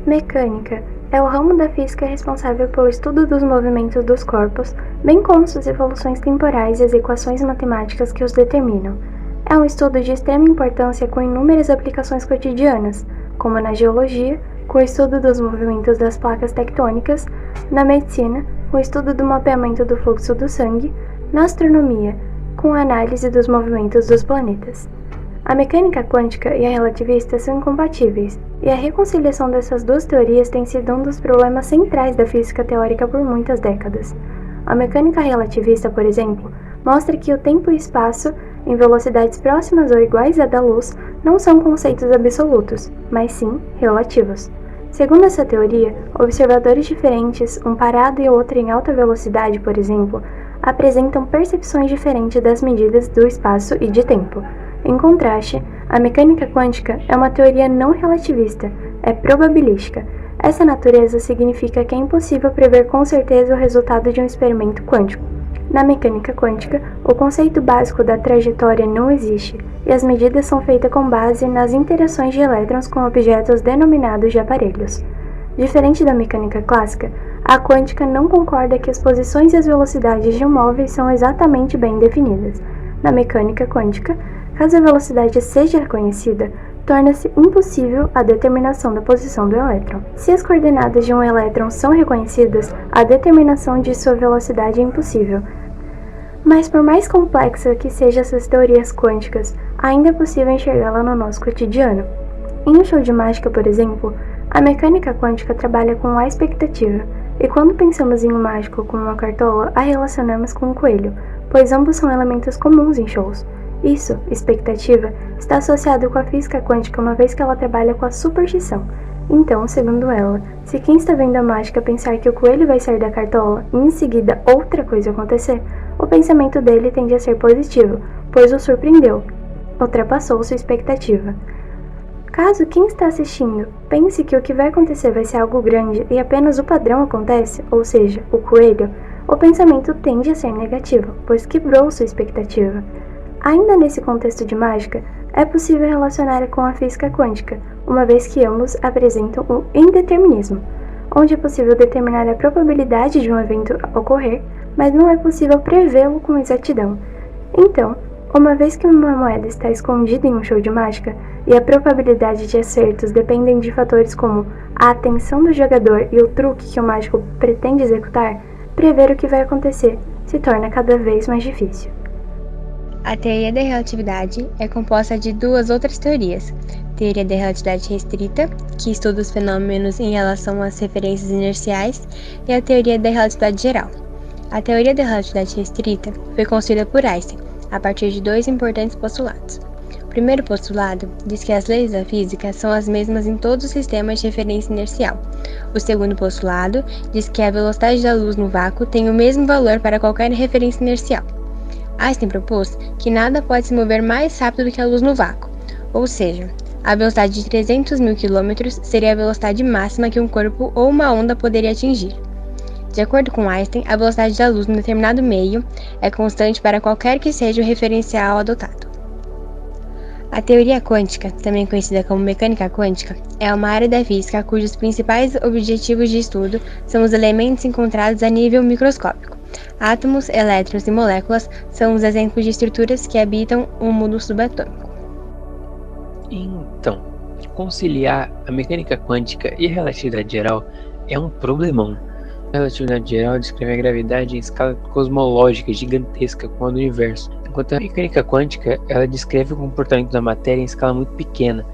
Mecânica é o ramo da física responsável pelo estudo dos movimentos dos corpos, bem como suas evoluções temporais e as equações matemáticas que os determinam. É um estudo de extrema importância com inúmeras aplicações cotidianas, como na geologia, com o estudo dos movimentos das placas tectônicas, na medicina, com o estudo do mapeamento do fluxo do sangue, na astronomia, com a análise dos movimentos dos planetas. A mecânica quântica e a relativista são incompatíveis, e a reconciliação dessas duas teorias tem sido um dos problemas centrais da física teórica por muitas décadas. A mecânica relativista, por exemplo, mostra que o tempo e espaço, em velocidades próximas ou iguais à da luz, não são conceitos absolutos, mas sim relativos. Segundo essa teoria, observadores diferentes, um parado e outro em alta velocidade, por exemplo, apresentam percepções diferentes das medidas do espaço e de tempo. Em contraste, a mecânica quântica é uma teoria não relativista, é probabilística. Essa natureza significa que é impossível prever com certeza o resultado de um experimento quântico. Na mecânica quântica, o conceito básico da trajetória não existe, e as medidas são feitas com base nas interações de elétrons com objetos denominados de aparelhos. Diferente da mecânica clássica, a quântica não concorda que as posições e as velocidades de um móvel são exatamente bem definidas. Na mecânica quântica, caso a velocidade seja conhecida, torna-se impossível a determinação da posição do elétron. Se as coordenadas de um elétron são reconhecidas, a determinação de sua velocidade é impossível. Mas por mais complexa que sejam essas teorias quânticas, ainda é possível enxergá-la no nosso cotidiano. Em um show de mágica, por exemplo, a mecânica quântica trabalha com a expectativa, e quando pensamos em um mágico como uma cartola, a relacionamos com um coelho, pois ambos são elementos comuns em shows. Isso, expectativa, está associado com a física quântica uma vez que ela trabalha com a superstição. Então, segundo ela, se quem está vendo a mágica pensar que o coelho vai sair da cartola e em seguida outra coisa acontecer, o pensamento dele tende a ser positivo, pois o surpreendeu, ultrapassou sua expectativa. Caso quem está assistindo pense que o que vai acontecer vai ser algo grande e apenas o padrão acontece, ou seja, o coelho, o pensamento tende a ser negativo, pois quebrou sua expectativa. Ainda nesse contexto de mágica, é possível relacionar com a física quântica, uma vez que ambos apresentam o indeterminismo, onde é possível determinar a probabilidade de um evento ocorrer, mas não é possível prevê-lo com exatidão. Então, uma vez que uma moeda está escondida em um show de mágica, e a probabilidade de acertos dependem de fatores como a atenção do jogador e o truque que o mágico pretende executar, prever o que vai acontecer se torna cada vez mais difícil. A teoria da relatividade é composta de duas outras teorias: teoria da relatividade restrita, que estuda os fenômenos em relação às referências inerciais, e a teoria da relatividade geral. A teoria da relatividade restrita foi construída por Einstein, a partir de dois importantes postulados. O primeiro postulado diz que as leis da física são as mesmas em todos os sistemas de referência inercial. O segundo postulado diz que a velocidade da luz no vácuo tem o mesmo valor para qualquer referência inercial. Einstein propôs que nada pode se mover mais rápido do que a luz no vácuo, ou seja, a velocidade de 300 mil km seria a velocidade máxima que um corpo ou uma onda poderia atingir. De acordo com Einstein, a velocidade da luz em determinado meio é constante para qualquer que seja o referencial adotado. A teoria quântica, também conhecida como mecânica quântica, é uma área da física cujos principais objetivos de estudo são os elementos encontrados a nível microscópico. Átomos, elétrons e moléculas são os exemplos de estruturas que habitam o mundo subatômico. Então, conciliar a mecânica quântica e a relatividade geral é um problemão. A relatividade geral descreve a gravidade em escala cosmológica gigantesca como a do universo, enquanto a mecânica quântica ela descreve o comportamento da matéria em escala muito pequena.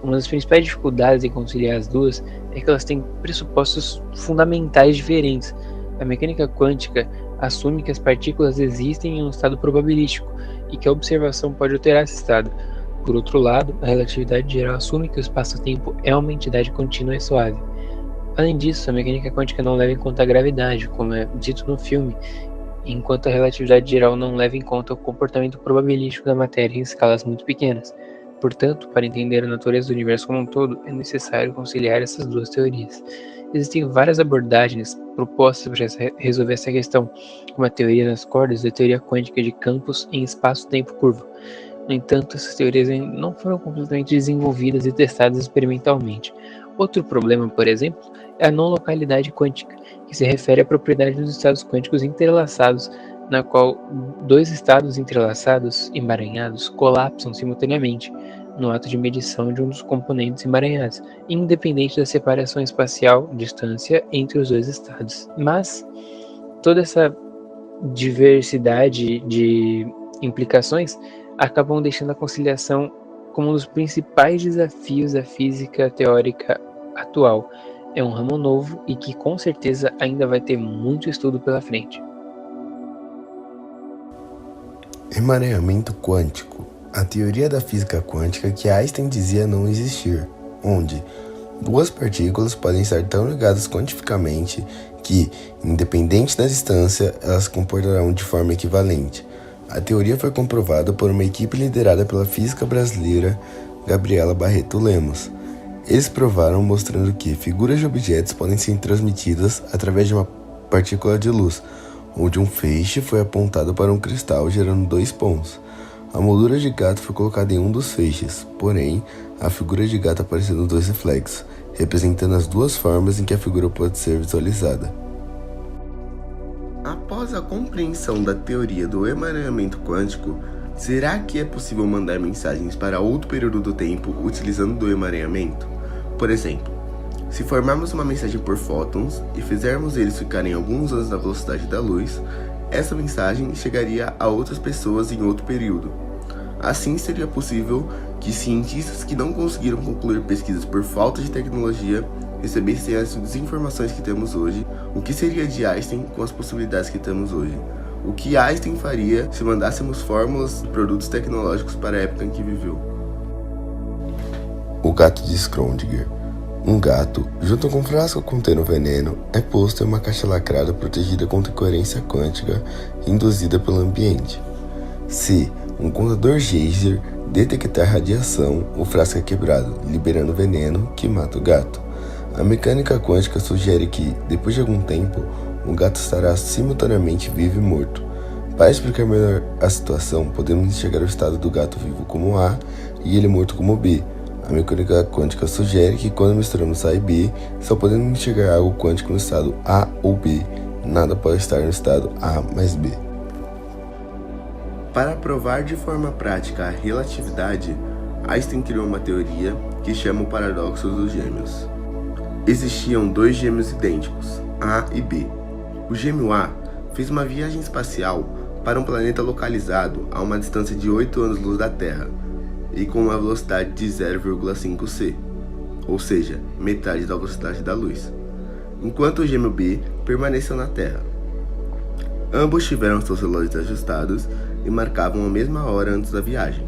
Uma das principais dificuldades em conciliar as duas é que elas têm pressupostos fundamentais diferentes. A mecânica quântica assume que as partículas existem em um estado probabilístico e que a observação pode alterar esse estado. Por outro lado, a relatividade geral assume que o espaço-tempo é uma entidade contínua e suave. Além disso, a mecânica quântica não leva em conta a gravidade, como é dito no filme, enquanto a relatividade geral não leva em conta o comportamento probabilístico da matéria em escalas muito pequenas. Portanto, para entender a natureza do universo como um todo, é necessário conciliar essas duas teorias. Existem várias abordagens propostas para resolver essa questão, como a teoria das cordas e a teoria quântica de campos em espaço-tempo curvo. No entanto, essas teorias ainda não foram completamente desenvolvidas e testadas experimentalmente. Outro problema, por exemplo, é a não localidade quântica, que se refere à propriedade dos estados quânticos entrelaçados, na qual dois estados entrelaçados, emaranhados, colapsam simultaneamente no ato de medição de um dos componentes emaranhados, independente da separação espacial, distância, entre os dois estados. Mas toda essa diversidade de implicações acabam deixando a conciliação como um dos principais desafios da física teórica atual. É um ramo novo e que com certeza ainda vai ter muito estudo pela frente. Emaranhamento quântico. A teoria da física quântica que Einstein dizia não existir, onde duas partículas podem estar tão ligadas quantificamente que, independente da distância, elas se comportarão de forma equivalente. A teoria foi comprovada por uma equipe liderada pela física brasileira Gabriela Barreto Lemos. Eles provaram mostrando que figuras de objetos podem ser transmitidas através de uma partícula de luz, onde um feixe foi apontado para um cristal gerando 2 pontos. A moldura de gato foi colocada em um dos feixes, porém, a figura de gato apareceu nos 2 reflexos, representando as 2 formas em que a figura pode ser visualizada. Após a compreensão da teoria do emaranhamento quântico, será que é possível mandar mensagens para outro período do tempo utilizando o emaranhamento? Por exemplo, se formarmos uma mensagem por fótons e fizermos eles ficarem alguns anos na velocidade da luz, essa mensagem chegaria a outras pessoas em outro período. Assim, seria possível que cientistas que não conseguiram concluir pesquisas por falta de tecnologia recebessem as desinformações que temos hoje. O que seria de Einstein com as possibilidades que temos hoje? O que Einstein faria se mandássemos fórmulas e produtos tecnológicos para a época em que viveu? O gato de Schrödinger. Um gato, junto com um frasco contendo veneno, é posto em uma caixa lacrada protegida contra incoerência quântica induzida pelo ambiente. Se um contador Geiger detectar radiação, o frasco é quebrado, liberando veneno que mata o gato. A mecânica quântica sugere que, depois de algum tempo, o gato estará simultaneamente vivo e morto. Para explicar melhor a situação, podemos enxergar o estado do gato vivo como A e ele morto como B. A mecânica quântica sugere que quando misturamos A e B, só podemos enxergar algo quântico no estado A ou B. Nada pode estar no estado A mais B. Para provar de forma prática a relatividade, Einstein criou uma teoria que chama o paradoxo dos gêmeos. Existiam 2 gêmeos idênticos, A e B. O gêmeo A fez uma viagem espacial para um planeta localizado a uma distância de 8 anos-luz da Terra e com uma velocidade de 0,5 c, ou seja, metade da velocidade da luz, enquanto o gêmeo B permaneceu na Terra. Ambos tiveram seus relógios ajustados e marcavam a mesma hora antes da viagem.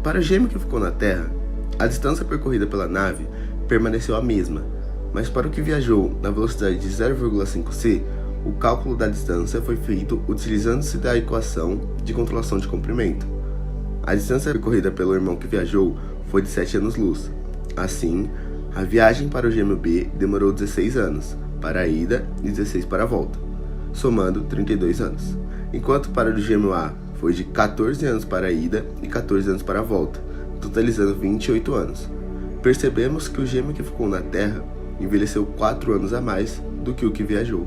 Para o gêmeo que ficou na Terra, a distância percorrida pela nave permaneceu a mesma, mas para o que viajou na velocidade de 0,5 c, o cálculo da distância foi feito utilizando-se da equação de controlação de comprimento. A distância percorrida pelo irmão que viajou foi de 7 anos-luz. Assim, a viagem para o gêmeo B demorou 16 anos para a ida e 16 para a volta, somando 32 anos, enquanto para o gêmeo A foi de 14 anos para a ida e 14 anos para a volta, totalizando 28 anos. Percebemos que o gêmeo que ficou na Terra envelheceu 4 anos a mais do que o que viajou.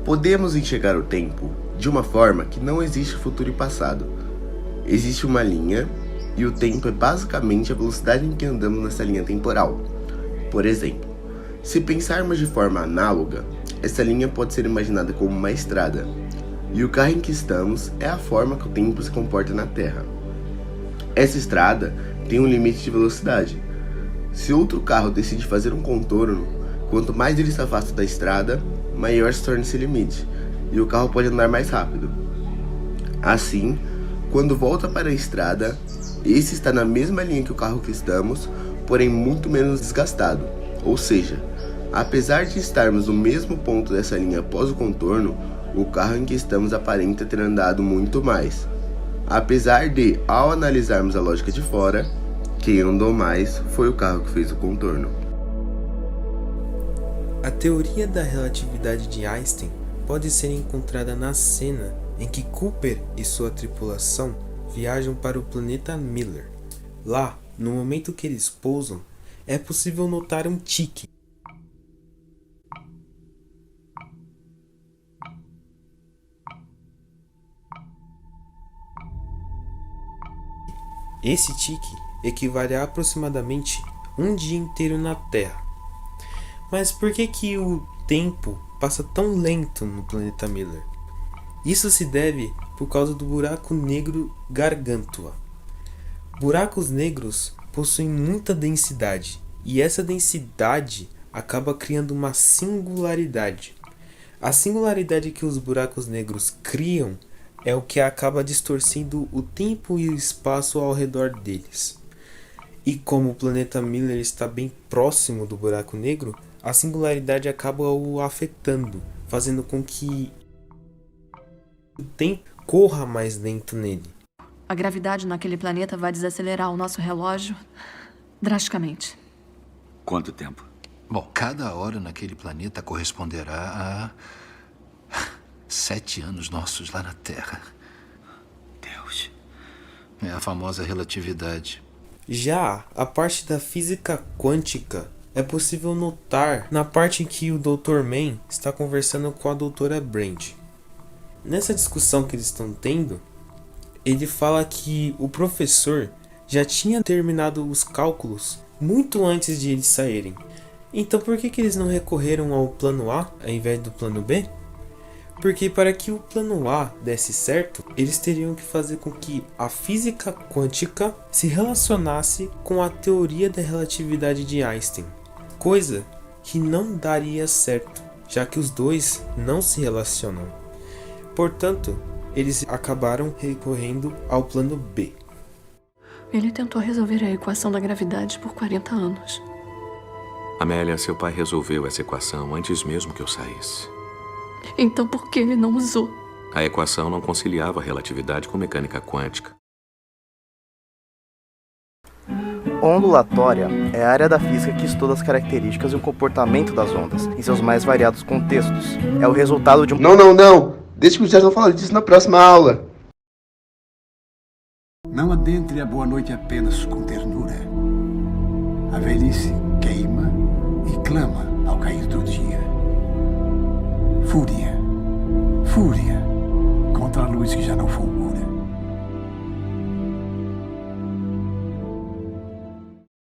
Podemos enxergar o tempo de uma forma que não existe futuro e passado. Existe uma linha e o tempo é basicamente a velocidade em que andamos nessa linha temporal. Por exemplo, se pensarmos de forma análoga, essa linha pode ser imaginada como uma estrada, e o carro em que estamos é a forma que o tempo se comporta na Terra. Essa estrada tem um limite de velocidade. Se outro carro decide fazer um contorno, quanto mais ele se afasta da estrada, maior se torna esse limite, e o carro pode andar mais rápido. Assim, quando volta para a estrada, esse está na mesma linha que o carro que estamos, porém muito menos desgastado. Ou seja, apesar de estarmos no mesmo ponto dessa linha após o contorno, o carro em que estamos aparenta ter andado muito mais. Apesar de, ao analisarmos a lógica de fora, quem andou mais foi o carro que fez o contorno. A teoria da relatividade de Einstein pode ser encontrada na cena em que Cooper e sua tripulação viajam para o planeta Miller. Lá, no momento que eles pousam, é possível notar um tique. Esse tique equivale a aproximadamente um dia inteiro na Terra. Mas por que o tempo passa tão lento no planeta Miller? Isso se deve por causa do buraco negro Gargantua. Buracos negros possuem muita densidade, e essa densidade acaba criando uma singularidade. A singularidade que os buracos negros criam é o que acaba distorcendo o tempo e o espaço ao redor deles. E como o planeta Miller está bem próximo do buraco negro, a singularidade acaba o afetando, fazendo com que o tempo corra mais lento nele. A gravidade naquele planeta vai desacelerar o nosso relógio drasticamente. Quanto tempo? Bom, cada hora naquele planeta corresponderá a 7 anos nossos lá na Terra. Deus. É a famosa relatividade. Já a parte da física quântica é possível notar na parte em que o Dr. Mann está conversando com a Dra. Brand. Nessa discussão que eles estão tendo, ele fala que o professor já tinha terminado os cálculos muito antes de eles saírem. Então por que eles não recorreram ao plano A ao invés do plano B? Porque para que o plano A desse certo, eles teriam que fazer com que a física quântica se relacionasse com a teoria da relatividade de Einstein, coisa que não daria certo, já que os dois não se relacionam. Portanto, eles acabaram recorrendo ao plano B. Ele tentou resolver a equação da gravidade por 40 anos. Amélia, seu pai resolveu essa equação antes mesmo que eu saísse. Então por que ele não usou? A equação não conciliava a relatividade com mecânica quântica. Ondulatória é a área da física que estuda as características e o comportamento das ondas, em seus mais variados contextos. É o resultado de um... Não! Deixa que os já vão falar disso na próxima aula. Não adentre a boa noite apenas com ternura. A velhice queima e clama ao cair do dia. Fúria contra a luz que já não fulgura.